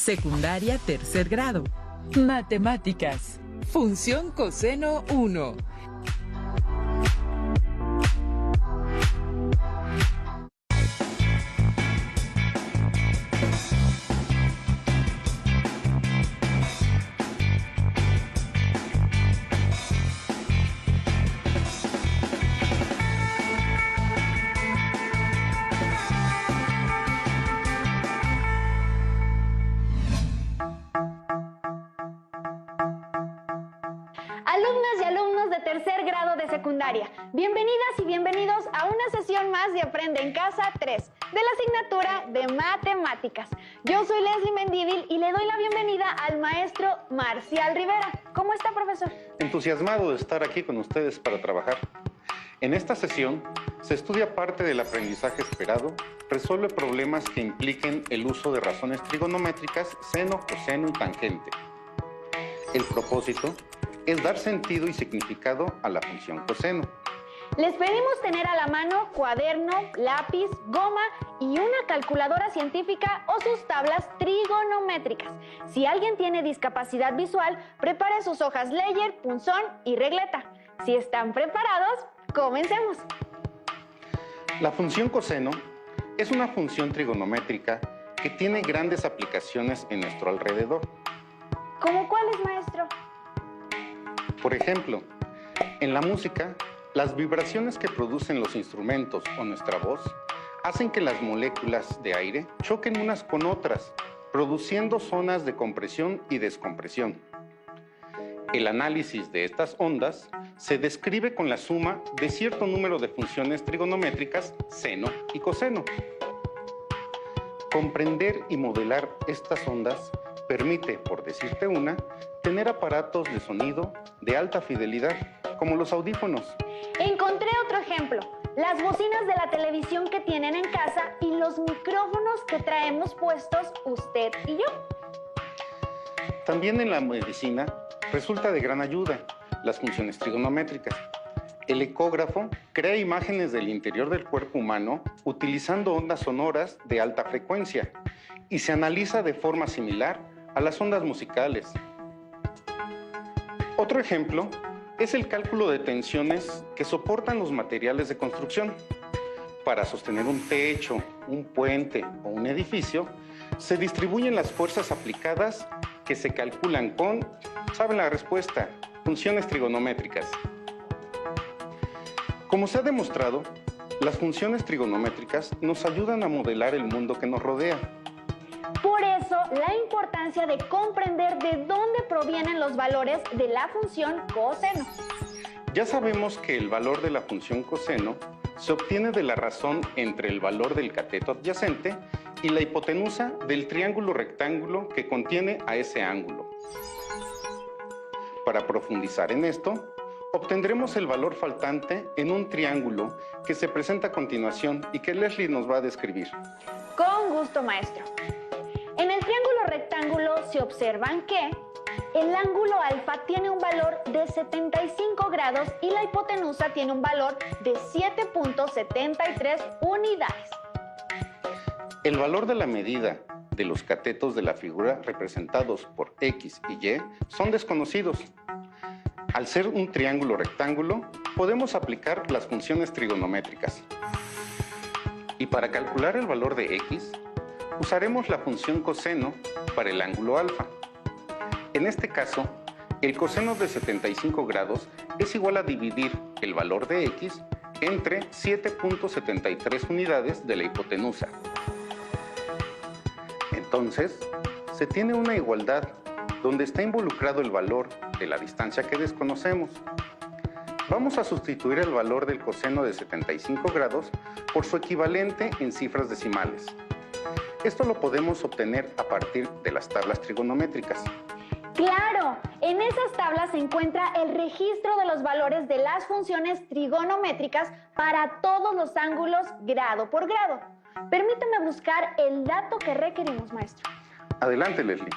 Secundaria tercer grado. Matemáticas. Función coseno 1. Alumnas y alumnos de tercer grado de secundaria, bienvenidas y bienvenidos a una sesión más de Aprende en Casa 3 de la asignatura de Matemáticas. Yo soy Leslie Mendívil y le doy la bienvenida al maestro Marcial Rivera. ¿Cómo está, profesor? Entusiasmado de estar aquí con ustedes para trabajar. En esta sesión se estudia parte del aprendizaje esperado, resuelve problemas que impliquen el uso de razones trigonométricas, seno, coseno y tangente. El propósito es dar sentido y significado a la función coseno. Les pedimos tener a la mano cuaderno, lápiz, goma y una calculadora científica o sus tablas trigonométricas. Si alguien tiene discapacidad visual, prepare sus hojas Leyer, punzón y regleta. Si están preparados, comencemos. La función coseno es una función trigonométrica que tiene grandes aplicaciones en nuestro alrededor. ¿Cómo cuáles, maestro? Por ejemplo, en la música, las vibraciones que producen los instrumentos o nuestra voz hacen que las moléculas de aire choquen unas con otras, produciendo zonas de compresión y descompresión. El análisis de estas ondas se describe con la suma de cierto número de funciones trigonométricas, seno y coseno. Comprender y modelar estas ondas permite, por decirte una, tener aparatos de sonido de alta fidelidad, como los audífonos. Encontré otro ejemplo, las bocinas de la televisión que tienen en casa y los micrófonos que traemos puestos usted y yo. También en la medicina resulta de gran ayuda las funciones trigonométricas. El ecógrafo crea imágenes del interior del cuerpo humano utilizando ondas sonoras de alta frecuencia y se analiza de forma similar a las ondas musicales. Otro ejemplo es el cálculo de tensiones que soportan los materiales de construcción. Para sostener un techo, un puente o un edificio, se distribuyen las fuerzas aplicadas que se calculan con, ¿saben la respuesta? Funciones trigonométricas. Como se ha demostrado, las funciones trigonométricas nos ayudan a modelar el mundo que nos rodea. Por eso, la importancia de comprender de dónde provienen los valores de la función coseno. Ya sabemos que el valor de la función coseno se obtiene de la razón entre el valor del cateto adyacente y la hipotenusa del triángulo rectángulo que contiene a ese ángulo. Para profundizar en esto, obtendremos el valor faltante en un triángulo que se presenta a continuación y que Leslie nos va a describir. Con gusto, maestro. En el triángulo rectángulo se observan que el ángulo alfa tiene un valor de 75 grados y la hipotenusa tiene un valor de 7.73 unidades. El valor de la medida de los catetos de la figura representados por X y Y son desconocidos. Al ser un triángulo rectángulo, podemos aplicar las funciones trigonométricas. Y para calcular el valor de X, usaremos la función coseno para el ángulo alfa. En este caso, el coseno de 75 grados es igual a dividir el valor de X entre 7.73 unidades de la hipotenusa. Entonces, se tiene una igualdad donde está involucrado el valor de la distancia que desconocemos. Vamos a sustituir el valor del coseno de 75 grados por su equivalente en cifras decimales. Esto lo podemos obtener a partir de las tablas trigonométricas. ¡Claro! En esas tablas se encuentra el registro de los valores de las funciones trigonométricas para todos los ángulos grado por grado. Permítame buscar el dato que requerimos, maestro. Adelante, Leslie.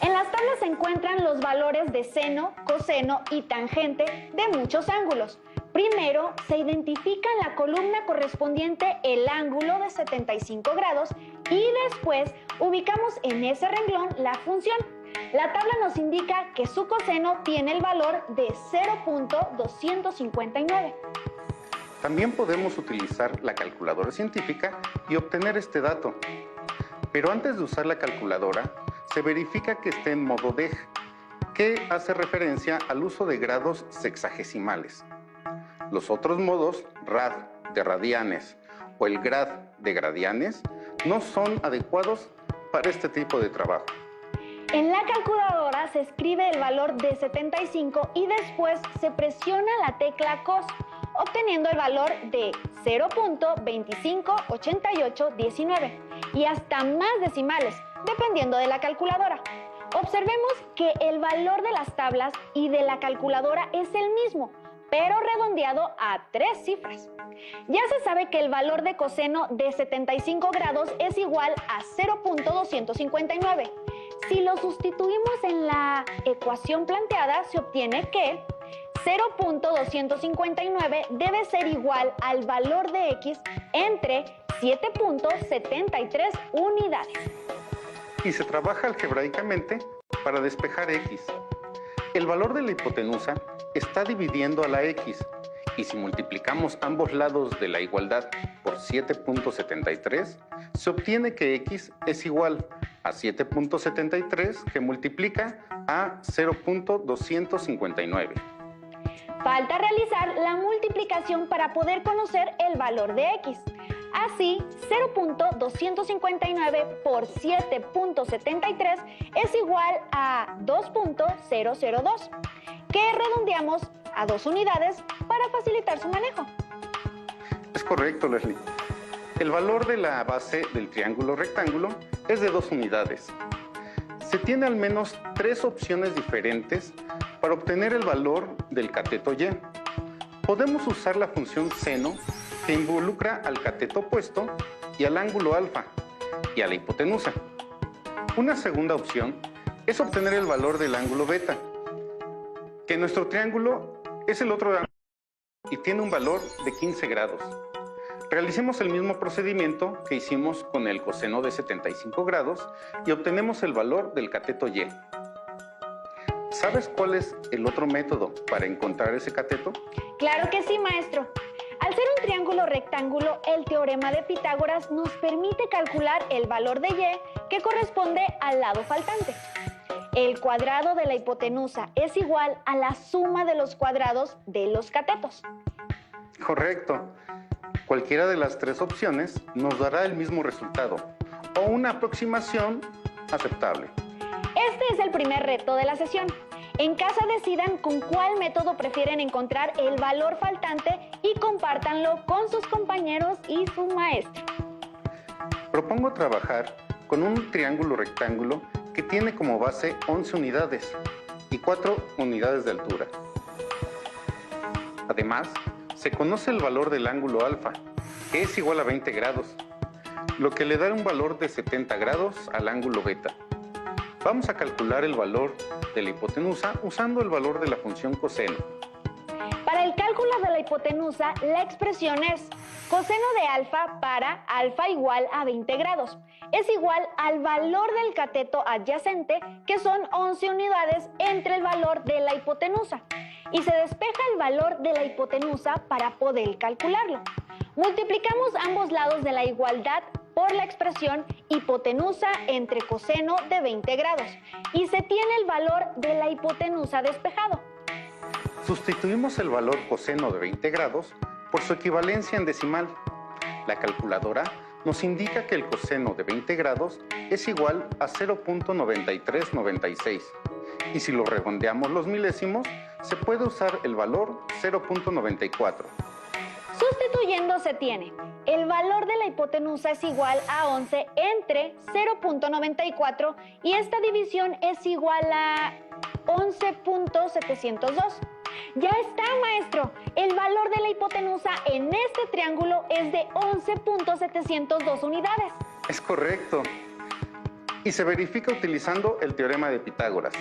En las tablas se encuentran los valores de seno, coseno y tangente de muchos ángulos. Primero, se identifica en la columna correspondiente el ángulo de 75 grados y después ubicamos en ese renglón la función. La tabla nos indica que su coseno tiene el valor de 0.259. También podemos utilizar la calculadora científica y obtener este dato. Pero antes de usar la calculadora, se verifica que esté en modo DEG, que hace referencia al uso de grados sexagesimales. Los otros modos, rad de radianes o el grad de gradianes, no son adecuados para este tipo de trabajo. En la calculadora se escribe el valor de 75 y después se presiona la tecla cos, obteniendo el valor de 0.258819 y hasta más decimales, dependiendo de la calculadora. Observemos que el valor de las tablas y de la calculadora es el mismo, pero redondeado a 3 cifras. Ya se sabe que el valor de coseno de 75 grados es igual a 0.259. Si lo sustituimos en la ecuación planteada, se obtiene que 0.259 debe ser igual al valor de x entre 7.73 unidades. Y se trabaja algebraicamente para despejar x. El valor de la hipotenusa está dividiendo a la x, y si multiplicamos ambos lados de la igualdad por 7.73, se obtiene que x es igual a 7.73 que multiplica a 0.259. Falta realizar la multiplicación para poder conocer el valor de x. Así, 0.259 por 7.73 es igual a 2.002, que redondeamos a 2 unidades para facilitar su manejo. Es correcto, Leslie. El valor de la base del triángulo rectángulo es de 2 unidades. Se tiene al menos 3 opciones diferentes para obtener el valor del cateto y. Podemos usar la función seno, que involucra al cateto opuesto y al ángulo alfa y a la hipotenusa. Una segunda opción es obtener el valor del ángulo beta, que nuestro triángulo es el otro ángulo y tiene un valor de 15 grados. Realicemos el mismo procedimiento que hicimos con el coseno de 75 grados y obtenemos el valor del cateto y. ¿Sabes cuál es el otro método para encontrar ese cateto? Claro que sí, maestro. Al ser un triángulo rectángulo, el teorema de Pitágoras nos permite calcular el valor de y que corresponde al lado faltante. El cuadrado de la hipotenusa es igual a la suma de los cuadrados de los catetos. Correcto. Cualquiera de las 3 opciones nos dará el mismo resultado o una aproximación aceptable. Este es el primer reto de la sesión. En casa decidan con cuál método prefieren encontrar el valor faltante y compártanlo con sus compañeros y su maestro. Propongo trabajar con un triángulo rectángulo que tiene como base 11 unidades y 4 unidades de altura. Además, se conoce el valor del ángulo alfa, que es igual a 20 grados, lo que le da un valor de 70 grados al ángulo beta. Vamos a calcular el valor de la hipotenusa usando el valor de la función coseno. Para el cálculo de la hipotenusa, la expresión es coseno de alfa para alfa igual a 20 grados. Es igual al valor del cateto adyacente, que son 11 unidades entre el valor de la hipotenusa. Y se despeja el valor de la hipotenusa para poder calcularlo. Multiplicamos ambos lados de la igualdad por la expresión hipotenusa entre coseno de 20 grados y se tiene el valor de la hipotenusa despejado. Sustituimos el valor coseno de 20 grados por su equivalencia en decimal. La calculadora nos indica que el coseno de 20 grados es igual a 0.9396 y si lo redondeamos los milésimos, se puede usar el valor 0.94. Sustituyendo se tiene el valor de la hipotenusa es igual a 11 entre 0.94 y esta división es igual a 11.702. Ya está, maestro. El valor de la hipotenusa en este triángulo es de 11.702 unidades. Es correcto. Y se verifica utilizando el teorema de Pitágoras.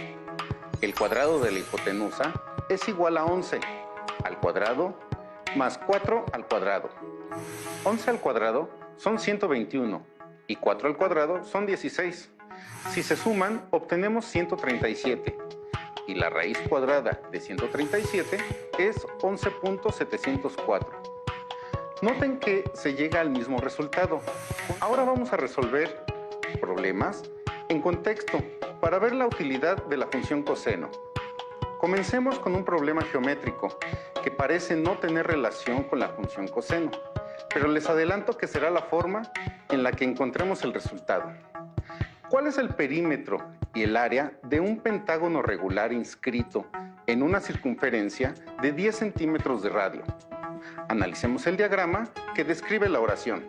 El cuadrado de la hipotenusa es igual a 11 al cuadrado más 4 al cuadrado. 11 al cuadrado son 121 y 4 al cuadrado son 16. Si se suman, obtenemos 137. Y la raíz cuadrada de 137 es 11.704. Noten que se llega al mismo resultado. Ahora vamos a resolver problemas en contexto para ver la utilidad de la función coseno. Comencemos con un problema geométrico que parece no tener relación con la función coseno, pero les adelanto que será la forma en la que encontremos el resultado. ¿Cuál es el perímetro y el área de un pentágono regular inscrito en una circunferencia de 10 centímetros de radio? Analicemos el diagrama que describe la oración.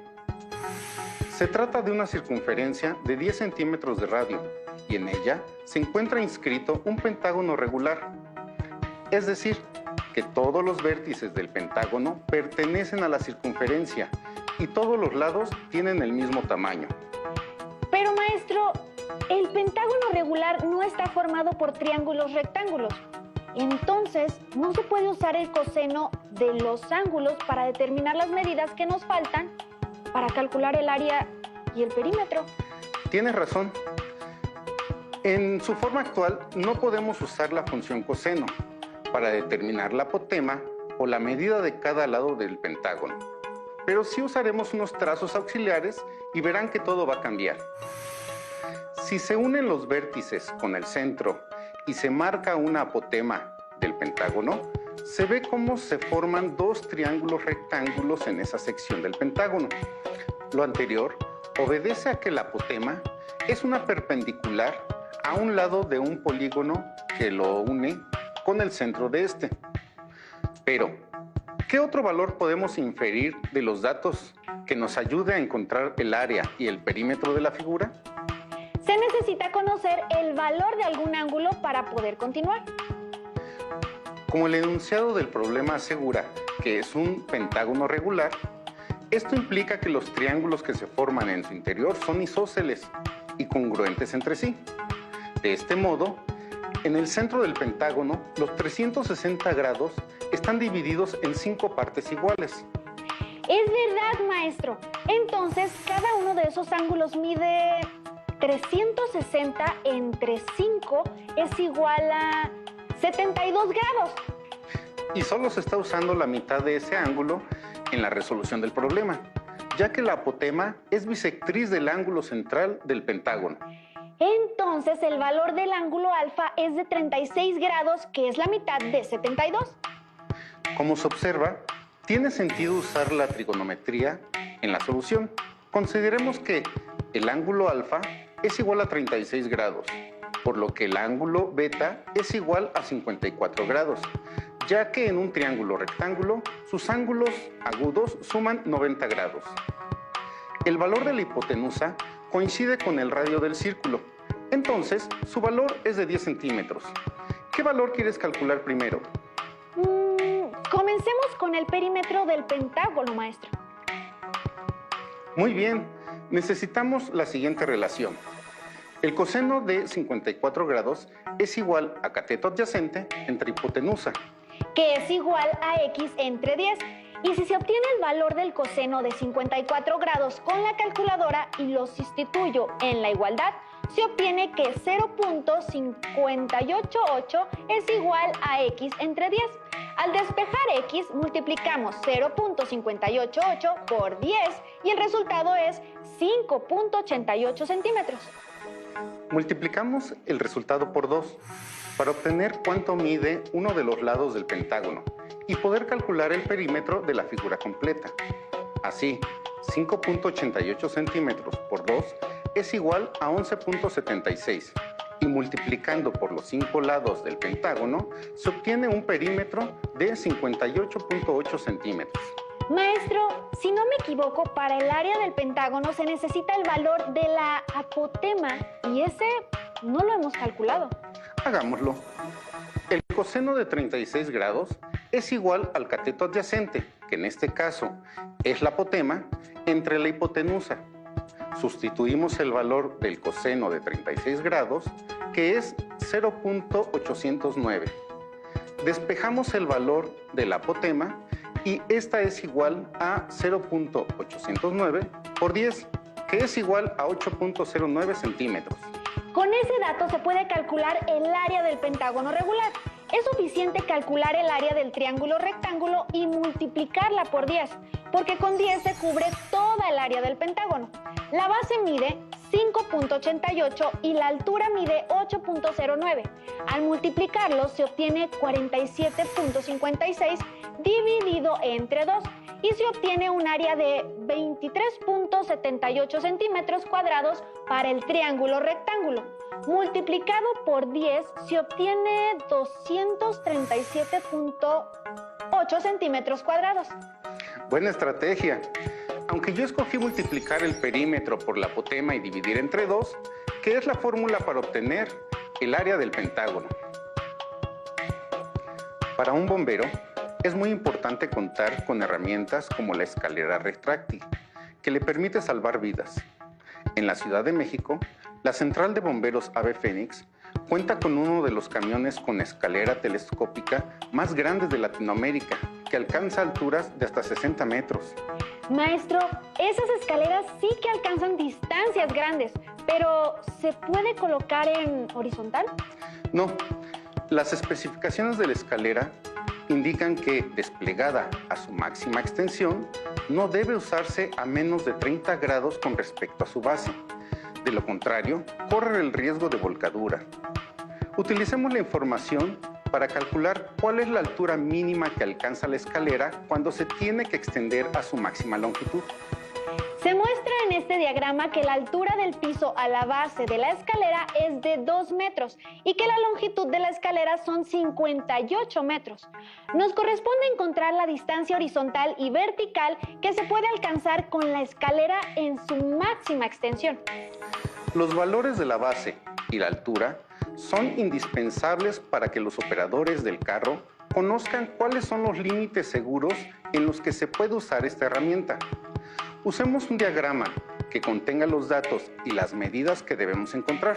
Se trata de una circunferencia de 10 centímetros de radio y en ella se encuentra inscrito un pentágono regular. Es decir, que todos los vértices del pentágono pertenecen a la circunferencia y todos los lados tienen el mismo tamaño. Pero maestro, el pentágono regular no está formado por triángulos rectángulos. Entonces, no se puede usar el coseno de los ángulos para determinar las medidas que nos faltan para calcular el área y el perímetro. Tienes razón. En su forma actual, no podemos usar la función coseno para determinar la apotema o la medida de cada lado del pentágono. Pero sí usaremos unos trazos auxiliares y verán que todo va a cambiar. Si se unen los vértices con el centro y se marca una apotema del pentágono, se ve cómo se forman dos triángulos rectángulos en esa sección del pentágono. Lo anterior obedece a que la apotema es una perpendicular a un lado de un polígono que lo une con el centro de este. Pero, ¿qué otro valor podemos inferir de los datos que nos ayude a encontrar el área y el perímetro de la figura? Se necesita conocer el valor de algún ángulo para poder continuar. Como el enunciado del problema asegura que es un pentágono regular, esto implica que los triángulos que se forman en su interior son isósceles y congruentes entre sí. De este modo, en el centro del pentágono, los 360 grados están divididos en 5 partes iguales. Es verdad, maestro. Entonces, cada uno de esos ángulos mide 360 entre 5 es igual a 72 grados. Y solo se está usando la mitad de ese ángulo en la resolución del problema, ya que la apotema es bisectriz del ángulo central del pentágono. Entonces, el valor del ángulo alfa es de 36 grados, que es la mitad de 72. Como se observa, tiene sentido usar la trigonometría en la solución. Consideremos que el ángulo alfa es igual a 36 grados, por lo que el ángulo beta es igual a 54 grados, ya que en un triángulo rectángulo sus ángulos agudos suman 90 grados. El valor de la hipotenusa coincide con el radio del círculo, entonces su valor es de 10 centímetros. ¿Qué valor quieres calcular primero? Comencemos con el perímetro del pentágono, maestro. Muy bien, necesitamos la siguiente relación. El coseno de 54 grados es igual a cateto adyacente entre hipotenusa, que es igual a x entre 10. Y si se obtiene el valor del coseno de 54 grados con la calculadora y lo sustituyo en la igualdad, se obtiene que 0.588 es igual a x entre 10. Al despejar x, multiplicamos 0.588 por 10 y el resultado es 5.88 centímetros. Multiplicamos el resultado por 2 para obtener cuánto mide uno de los lados del pentágono y poder calcular el perímetro de la figura completa. Así, 5.88 centímetros por 2 es igual a 11.76 y multiplicando por los 5 lados del pentágono se obtiene un perímetro de 58.8 centímetros. Maestro, si no me equivoco, para el área del pentágono se necesita el valor de la apotema y ese no lo hemos calculado. Hagámoslo. El coseno de 36 grados es igual al cateto adyacente, que en este caso es la apotema, entre la hipotenusa. Sustituimos el valor del coseno de 36 grados, que es 0.809. Despejamos el valor de la apotema y esta es igual a 0.809 por 10, que es igual a 8.09 centímetros. Con ese dato se puede calcular el área del pentágono regular. Es suficiente calcular el área del triángulo rectángulo y multiplicarla por 10, porque con 10 se cubre toda el área del pentágono. La base mide 5.88 y la altura mide 8.09. Al multiplicarlo se obtiene 47.56 dividido entre 2 y se obtiene un área de 23.78 centímetros cuadrados para el triángulo rectángulo. Multiplicado por 10 se obtiene 237.8 centímetros cuadrados. Buena estrategia. Aunque yo escogí multiplicar el perímetro por la apotema y dividir entre 2, ¿qué es la fórmula para obtener el área del pentágono? Para un bombero, es muy importante contar con herramientas como la escalera retráctil, que le permite salvar vidas. En la Ciudad de México, la Central de Bomberos Ave Fénix cuenta con uno de los camiones con escalera telescópica más grandes de Latinoamérica, que alcanza alturas de hasta 60 metros. Maestro, esas escaleras sí que alcanzan distancias grandes, pero ¿se puede colocar en horizontal? No, las especificaciones de la escalera indican que, desplegada a su máxima extensión, no debe usarse a menos de 30 grados con respecto a su base. De lo contrario, corre el riesgo de volcadura. Utilicemos la información para calcular cuál es la altura mínima que alcanza la escalera cuando se tiene que extender a su máxima longitud. Se muestra en este diagrama que la altura del piso a la base de la escalera es de 2 metros y que la longitud de la escalera son 58 metros. Nos corresponde encontrar la distancia horizontal y vertical que se puede alcanzar con la escalera en su máxima extensión. Los valores de la base y la altura son indispensables para que los operadores del carro conozcan cuáles son los límites seguros en los que se puede usar esta herramienta. Usemos un diagrama que contenga los datos y las medidas que debemos encontrar.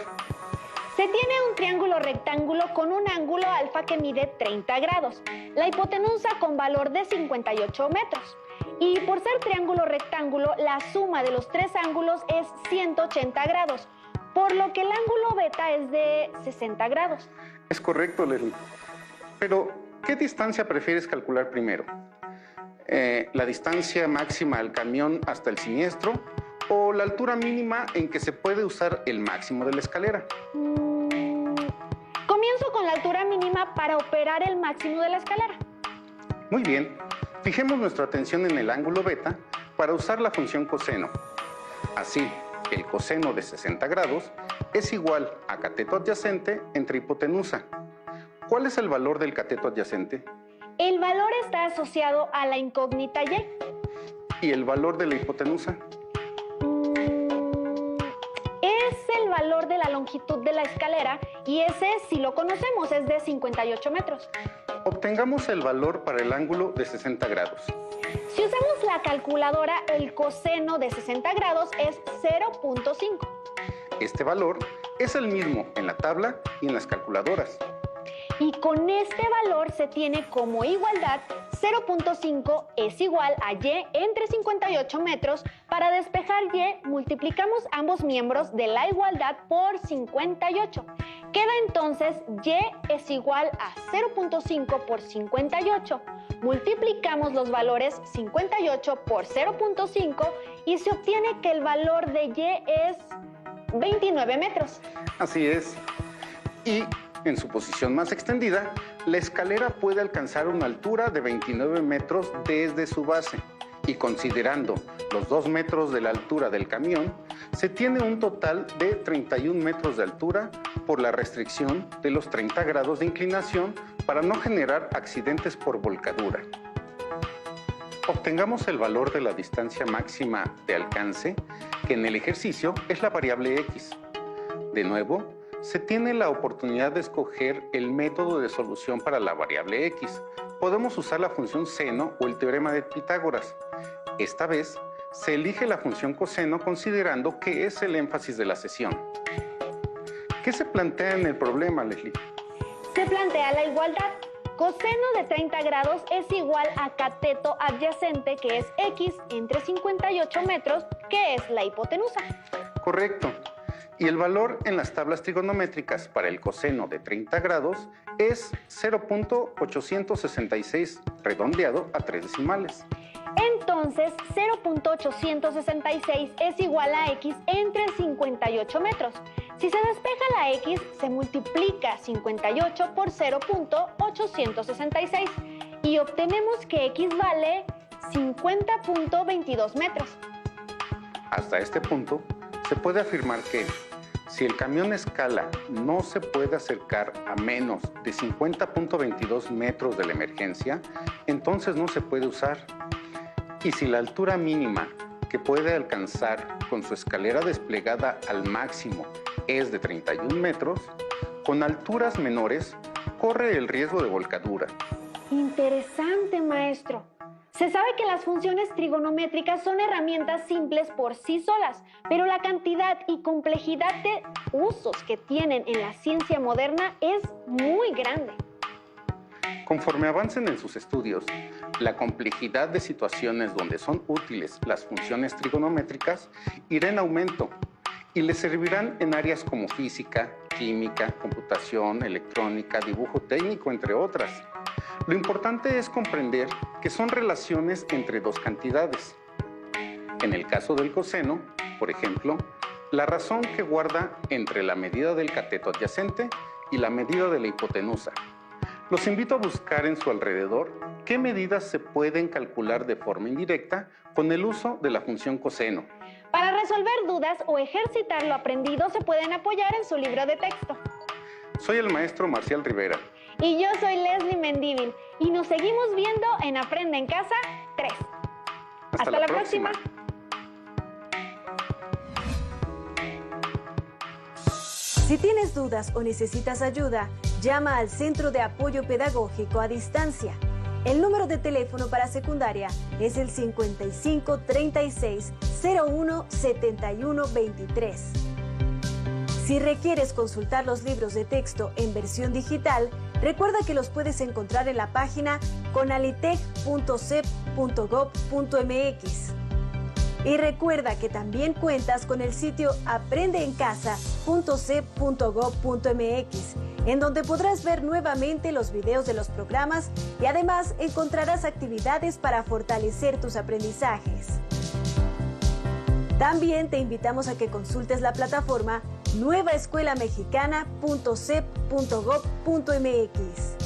Se tiene un triángulo rectángulo con un ángulo alfa que mide 30 grados, la hipotenusa con valor de 58 metros. Y por ser triángulo rectángulo, la suma de los tres ángulos es 180 grados, por lo que el ángulo beta es de 60 grados. Es correcto, Leslie. Pero, ¿qué distancia prefieres calcular primero? ¿La distancia máxima al camión hasta el siniestro o la altura mínima en que se puede usar el máximo de la escalera? Comienzo con la altura mínima para operar el máximo de la escalera. Muy bien. Fijemos nuestra atención en el ángulo beta para usar la función coseno. Así, el coseno de 60 grados es igual a cateto adyacente entre hipotenusa. ¿Cuál es el valor del cateto adyacente? El valor está asociado a la incógnita y. ¿Y el valor de la hipotenusa? Es el valor de la longitud de la escalera y ese, si lo conocemos, es de 58 metros. Obtengamos el valor para el ángulo de 60 grados. Si usamos la calculadora, el coseno de 60 grados es 0.5. Este valor es el mismo en la tabla y en las calculadoras. Y con este valor se tiene como igualdad 0.5 es igual a y entre 58 metros. Para despejar y, multiplicamos ambos miembros de la igualdad por 58. Queda entonces y es igual a 0.5 por 58. Multiplicamos los valores 58 por 0.5 y se obtiene que el valor de y es 29 metros. Así es. Y en su posición más extendida, la escalera puede alcanzar una altura de 29 metros desde su base. Y considerando los 2 metros de la altura del camión, se tiene un total de 31 metros de altura por la restricción de los 30 grados de inclinación para no generar accidentes por volcadura. Obtengamos el valor de la distancia máxima de alcance, que en el ejercicio es la variable x. De nuevo, se tiene la oportunidad de escoger el método de solución para la variable x. Podemos usar la función seno o el teorema de Pitágoras. Esta vez, se elige la función coseno considerando que es el énfasis de la sesión. ¿Qué se plantea en el problema, Leslie? Se plantea la igualdad. Coseno de 30 grados es igual a cateto adyacente, que es x entre 58 metros, que es la hipotenusa. Correcto. Y el valor en las tablas trigonométricas para el coseno de 30 grados es 0.866 redondeado a 3 decimales. Entonces, 0.866 es igual a x entre 58 metros. Si se despeja la x, se multiplica 58 por 0.866 y obtenemos que x vale 50.22 metros. Hasta este punto, se puede afirmar que si el camión escala no se puede acercar a menos de 50.22 metros de la emergencia, entonces no se puede usar. Y si la altura mínima que puede alcanzar con su escalera desplegada al máximo es de 31 metros, con alturas menores corre el riesgo de volcadura. Interesante, maestro. Se sabe que las funciones trigonométricas son herramientas simples por sí solas, pero la cantidad y complejidad de usos que tienen en la ciencia moderna es muy grande. Conforme avancen en sus estudios, la complejidad de situaciones donde son útiles las funciones trigonométricas irá en aumento y les servirán en áreas como física, química, computación, electrónica, dibujo técnico, entre otras. Lo importante es comprender que son relaciones entre dos cantidades. En el caso del coseno, por ejemplo, la razón que guarda entre la medida del cateto adyacente y la medida de la hipotenusa. Los invito a buscar en su alrededor qué medidas se pueden calcular de forma indirecta con el uso de la función coseno. Para resolver dudas o ejercitar lo aprendido, se pueden apoyar en su libro de texto. Soy el maestro Marcial Rivera. Y yo soy Leslie Mendívil. Y nos seguimos viendo en Aprende en Casa 3. Hasta la próxima. Si tienes dudas o necesitas ayuda, llama al Centro de Apoyo Pedagógico a Distancia. El número de teléfono para secundaria es el 55 36 01 71 23. Si requieres consultar los libros de texto en versión digital, recuerda que los puedes encontrar en la página conalitec.cep.gov.mx. Y recuerda que también cuentas con el sitio aprendeencasa.cep.gov.mx, en donde podrás ver nuevamente los videos de los programas y además encontrarás actividades para fortalecer tus aprendizajes. También te invitamos a que consultes la plataforma nuevaescuelamexicana.cep.gov.mx.